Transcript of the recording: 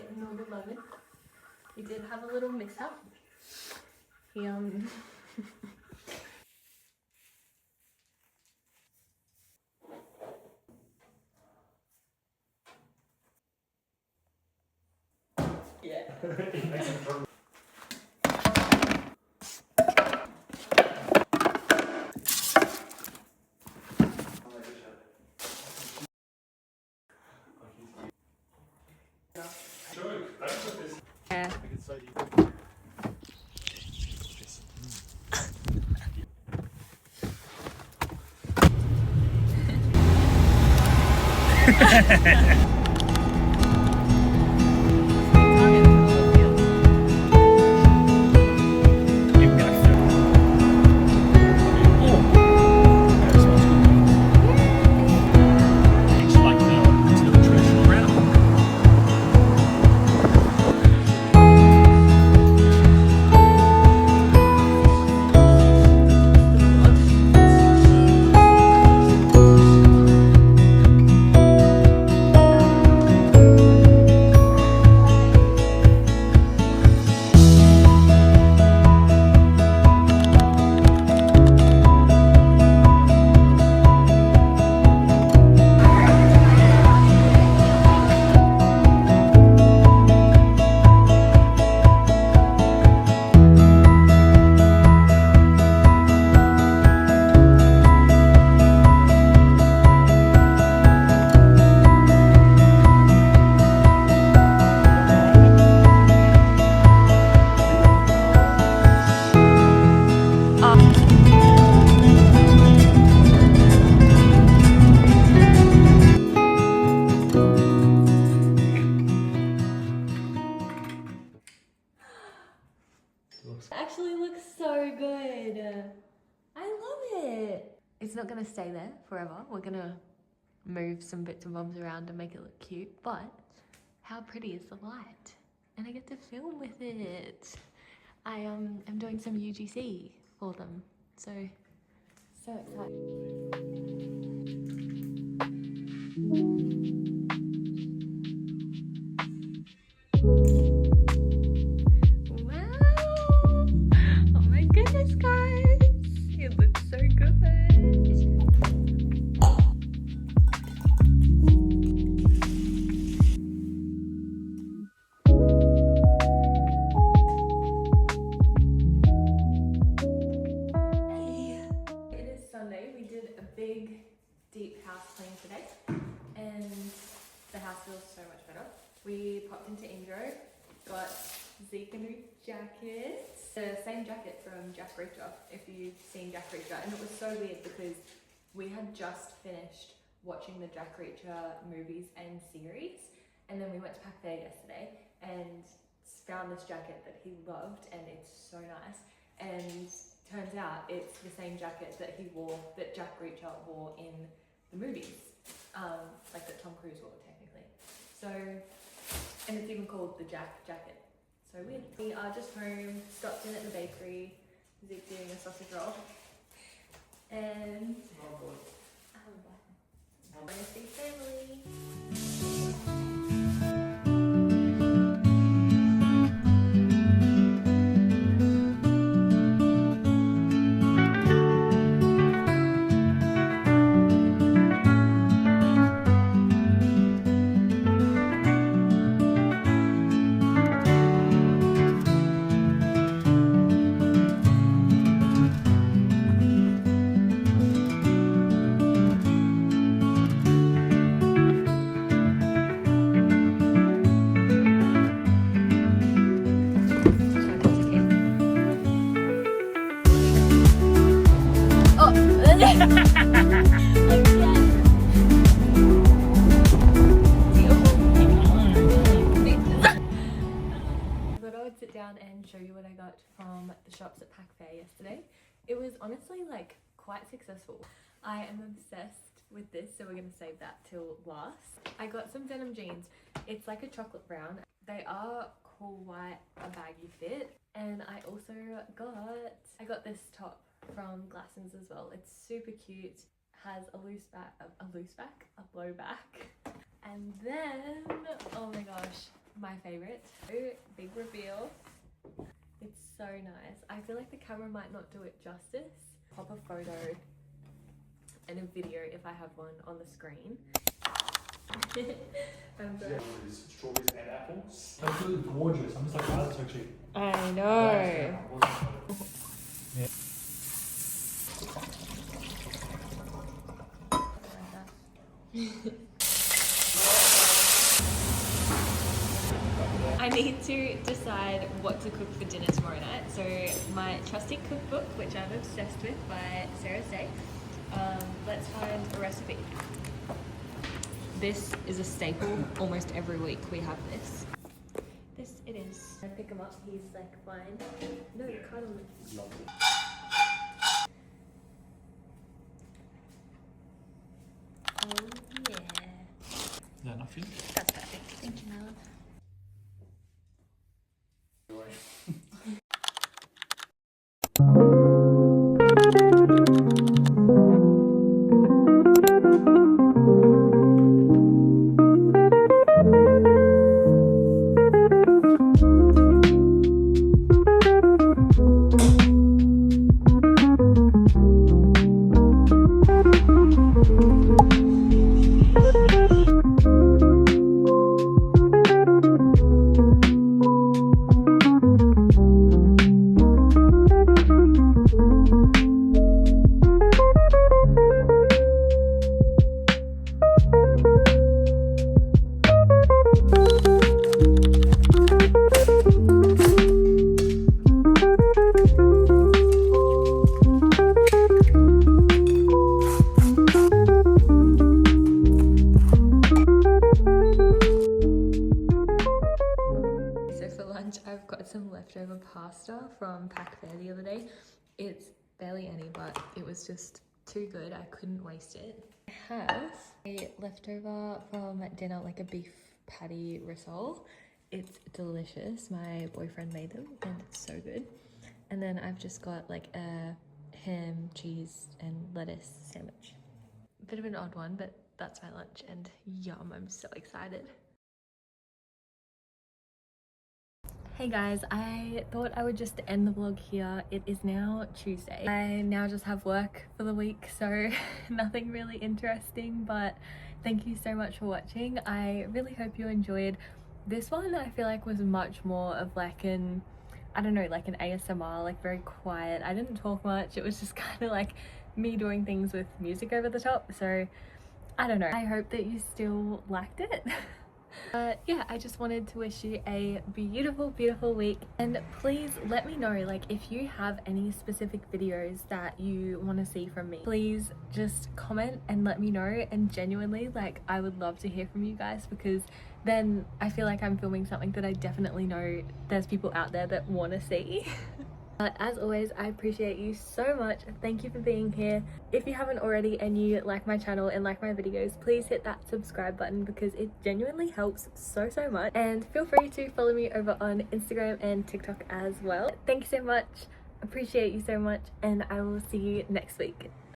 getting all the love. He did have a little mishap. He yeah. Yeah. Actually looks so good. I love it. It's not gonna stay there forever. We're gonna move some bits and bobs around and make it look cute, but how pretty is the light? And I get to film with it. I am doing some UGC for them, so excited. Deep house clean today, and the house feels so much better. We popped into Indro, got Zeke a new jacket, the same jacket from Jack Reacher, if you've seen Jack Reacher, and it was so weird because we had just finished watching the Jack Reacher movies and series, and then we went to Pac Fair yesterday and found this jacket that he loved, and it's so nice. And turns out it's the same jacket that he wore, that Jack Reacher wore in the movies, like that Tom Cruise wore technically. So, and it's even called the Jack jacket. So weird. We are just home, stopped in at the bakery, Zeke doing a sausage roll, and I'm gonna see family. Sit down and show you what I got from the shops at Pac Fair yesterday. It was honestly like quite successful. I am obsessed with this, so we're gonna save that till last. I got some denim jeans. It's like a chocolate brown. They are cool white, a baggy fit, and I also got this top from Glassons as well. It's super cute, has a blow back, and then oh my gosh, my favorite. Big reveal. It's so nice. I feel like the camera might not do it justice. Pop a photo and a video if I have one on the screen. Strawberries and apples. That's really gorgeous. I'm just like, oh, that's so cheap. I know. Yeah. I need to decide what to cook for dinner tomorrow night. So my trusty cookbook, which I'm obsessed with, by Sarah's Day. Let's find a recipe. This is a staple. Almost every week we have this. This it is. I pick him up. He's like fine. No, cuddle. Lovely. Oh yeah. Is that enough for you? That's perfect. Thank you, my love. I've got some leftover pasta from Pack Fair the other day. It's barely any, but it was just too good. I couldn't waste it. I have a leftover from dinner, like a beef patty risole. It's delicious. My boyfriend made them and it's so good. And then I've just got like a ham, cheese and lettuce sandwich. Bit of an odd one, but that's my lunch and yum, I'm so excited. Hey guys, I thought I would just end the vlog here. It is now Tuesday. I now just have work for the week, so nothing really interesting, but thank you so much for watching. I really hope you enjoyed. This one I feel like was much more of like an, I don't know, like an ASMR, like very quiet. I didn't talk much. It was just kind of like me doing things with music over the top. So I don't know. I hope that you still liked it. But yeah, I just wanted to wish you a beautiful, beautiful week. And please let me know, like, if you have any specific videos that you want to see from me, please just comment and let me know. And genuinely, like, I would love to hear from you guys, because then I feel like I'm filming something that I definitely know there's people out there that want to see. But as always, I appreciate you so much. Thank you for being here. If you haven't already and you like my channel and like my videos, please hit that subscribe button because it genuinely helps so much. And feel free to follow me over on Instagram and TikTok as well. Thank you so much. Appreciate you so much, and I will see you next week.